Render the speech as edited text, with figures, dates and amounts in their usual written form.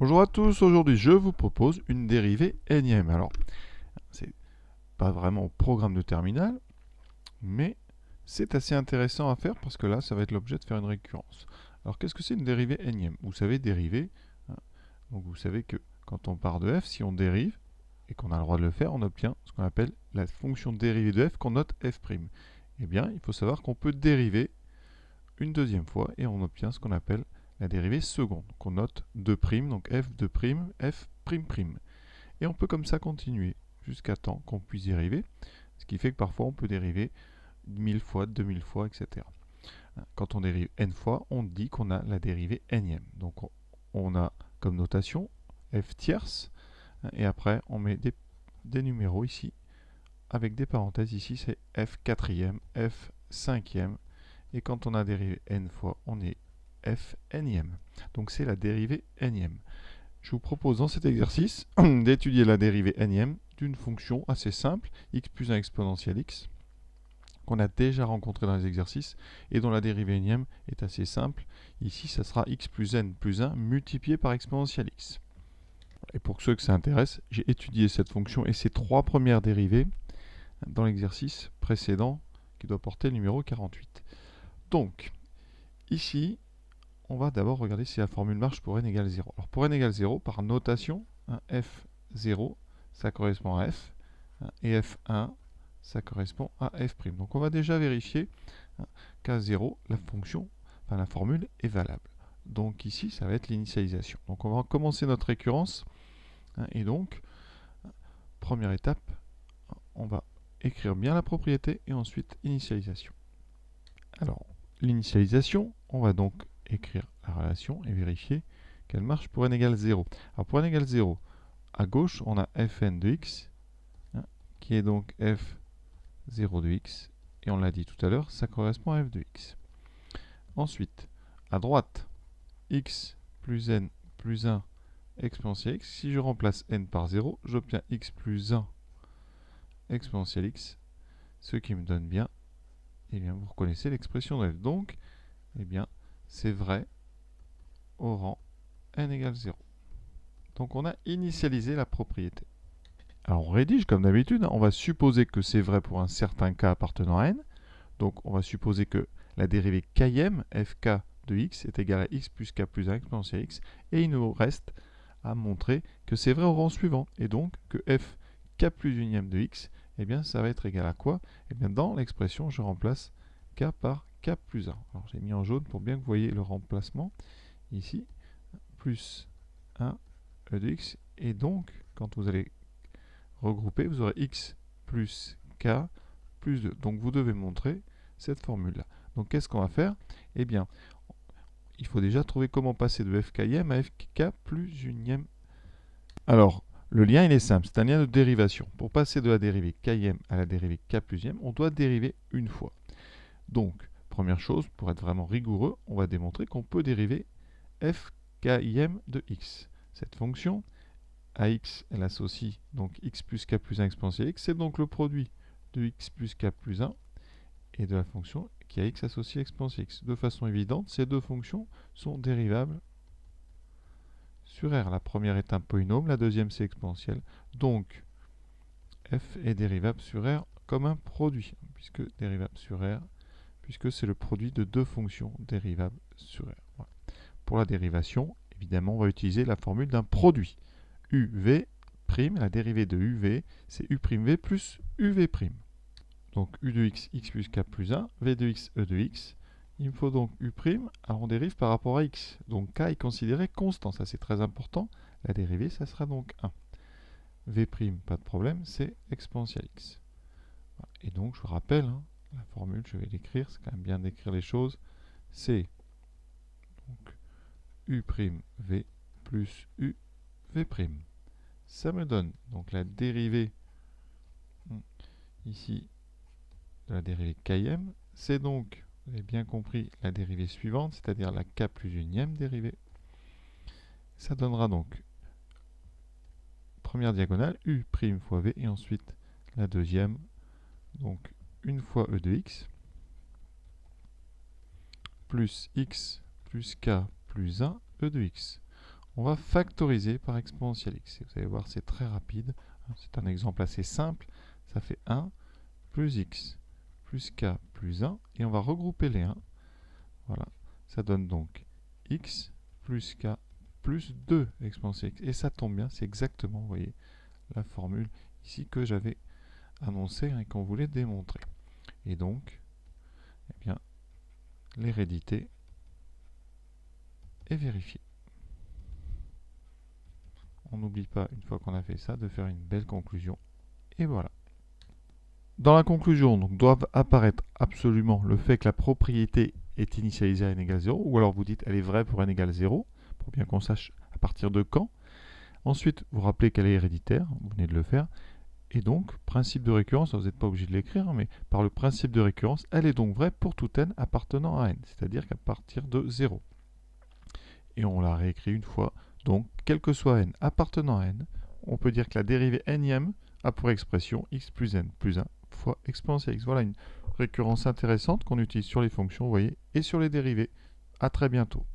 Bonjour à tous, aujourd'hui je vous propose une dérivée énième. Alors, c'est pas vraiment au programme de terminal, mais c'est assez intéressant à faire parce que là, ça va être l'objet de faire une récurrence. Alors, qu'est-ce que c'est une dérivée énième? Vous savez dériver, hein, donc vous savez que quand on part de f, si on dérive, et qu'on a le droit de le faire, on obtient ce qu'on appelle la fonction dérivée de f qu'on note f'. Eh bien, il faut savoir qu'on peut dériver une deuxième fois et on obtient ce qu'on appelle la dérivée seconde, qu'on note 2', donc f de prime, f prime prime. Et on peut comme ça continuer jusqu'à temps qu'on puisse dériver, ce qui fait que parfois on peut dériver 1000 fois, 2000 fois, etc. Quand on dérive n fois, on dit qu'on a la dérivée énième. Donc on a comme notation f tierce, et après on met des numéros ici, avec des parenthèses ici, c'est f quatrième, f cinquième, et quand on a dérivé n fois, on est f énième. Donc c'est la dérivée énième. Je vous propose dans cet exercice d'étudier la dérivée énième d'une fonction assez simple, x plus 1 exponentielle x, qu'on a déjà rencontré dans les exercices, et dont la dérivée énième est assez simple. Ici, ça sera x plus n plus 1 multiplié par exponentielle x. Et pour ceux que ça intéresse, j'ai étudié cette fonction et ses trois premières dérivées dans l'exercice précédent, qui doit porter le numéro 48. Donc, ici, on va d'abord regarder si la formule marche pour n égale 0. Alors pour n égale 0, par notation, f0, ça correspond à f, et f1, ça correspond à f'. Donc on va déjà vérifier qu'à 0, la fonction, enfin la formule est valable. Donc ici, ça va être l'initialisation. Donc on va commencer notre récurrence, et donc, première étape, on va écrire bien la propriété et ensuite initialisation. Alors, l'initialisation, on va donc écrire la relation et vérifier qu'elle marche pour n égale 0. Alors pour n égale 0, à gauche, on a fn de x, qui est donc f0 de x, et on l'a dit tout à l'heure, ça correspond à f de x. Ensuite, à droite, x plus n plus 1 exponentielle x. Si je remplace n par 0, j'obtiens x plus 1 exponentielle x, ce qui me donne bien, eh bien vous reconnaissez l'expression de f. Donc, eh bien, c'est vrai au rang n égale 0. Donc on a initialisé la propriété. Alors on rédige comme d'habitude, on va supposer que c'est vrai pour un certain k appartenant à n. Donc on va supposer que la dérivée km, fk de x, est égale à x plus k plus 1 exponentielle x. Et il nous reste à montrer que c'est vrai au rang suivant. Et donc que f k plus unième de x, eh bien ça va être égal à quoi? Eh bien dans l'expression, je remplace k par k plus 1. Alors j'ai mis en jaune pour bien que vous voyez le remplacement. Ici, plus 1 e de x. Et donc, quand vous allez regrouper, vous aurez x plus k plus 2. Donc vous devez montrer cette formule-là. Donc qu'est-ce qu'on va faire? Eh bien, il faut déjà trouver comment passer de fkm à fk plus unième. Alors, le lien, il est simple, c'est un lien de dérivation. Pour passer de la dérivée km à la dérivée k plus unième, on doit dériver une fois. Donc, première chose, pour être vraiment rigoureux, on va démontrer qu'on peut dériver fkm de x. Cette fonction, à x, elle associe donc x plus k plus 1 exponentielle x, c'est donc le produit de x plus k plus 1 et de la fonction qui a x associé à exponentielle x. De façon évidente, ces deux fonctions sont dérivables sur R. La première est un polynôme, la deuxième c'est exponentielle. Donc, f est dérivable sur R comme un produit, puisque dérivable sur R, puisque c'est le produit de deux fonctions dérivables sur R. Voilà. Pour la dérivation, évidemment, on va utiliser la formule d'un produit. UV', la dérivée de UV, c'est U'V plus UV'. Donc U de x, x plus k plus 1, V de x, E de x. Il me faut donc U', alors on dérive par rapport à x. Donc k est considéré constant, ça c'est très important. La dérivée, ça sera donc 1. V', pas de problème, c'est exponentielle x. Voilà. Et donc, je vous rappelle, la formule, je vais l'écrire, c'est quand même bien d'écrire les choses. C'est donc U'V plus UV'. Ça me donne donc la dérivée ici de la dérivée km. C'est donc, vous avez bien compris, la dérivée suivante, c'est-à-dire la k plus unième dérivée. Ça donnera donc première diagonale, U' fois V, et ensuite la deuxième, donc une fois E de x, plus x plus k plus 1 E de x. on va factoriser par exponentielle x. Et vous allez voir, c'est très rapide. C'est un exemple assez simple. Ça fait 1 plus x plus k plus 1. Et on va regrouper les 1. Voilà. Ça donne donc x plus k plus 2 exponentielle x. Et ça tombe bien, c'est exactement, vous voyez, la formule ici que j'avais annoncée et qu'on voulait démontrer. Et donc, eh bien, l'hérédité est vérifiée. On n'oublie pas, une fois qu'on a fait ça, de faire une belle conclusion. Et voilà. Dans la conclusion, donc, doivent apparaître absolument le fait que la propriété est initialisée à n égale 0, ou alors vous dites elle est vraie pour n égale 0, pour bien qu'on sache à partir de quand. Ensuite, vous rappelez qu'elle est héréditaire, vous venez de le faire. Et donc, principe de récurrence, vous n'êtes pas obligé de l'écrire, mais par le principe de récurrence, elle est donc vraie pour tout n appartenant à n, c'est-à-dire qu'à partir de 0. Et on la réécrit une fois. Donc, quel que soit n appartenant à n, on peut dire que la dérivée nème a pour expression x plus n plus 1 fois exponentielle x. Voilà une récurrence intéressante qu'on utilise sur les fonctions, vous voyez, et sur les dérivées. À très bientôt.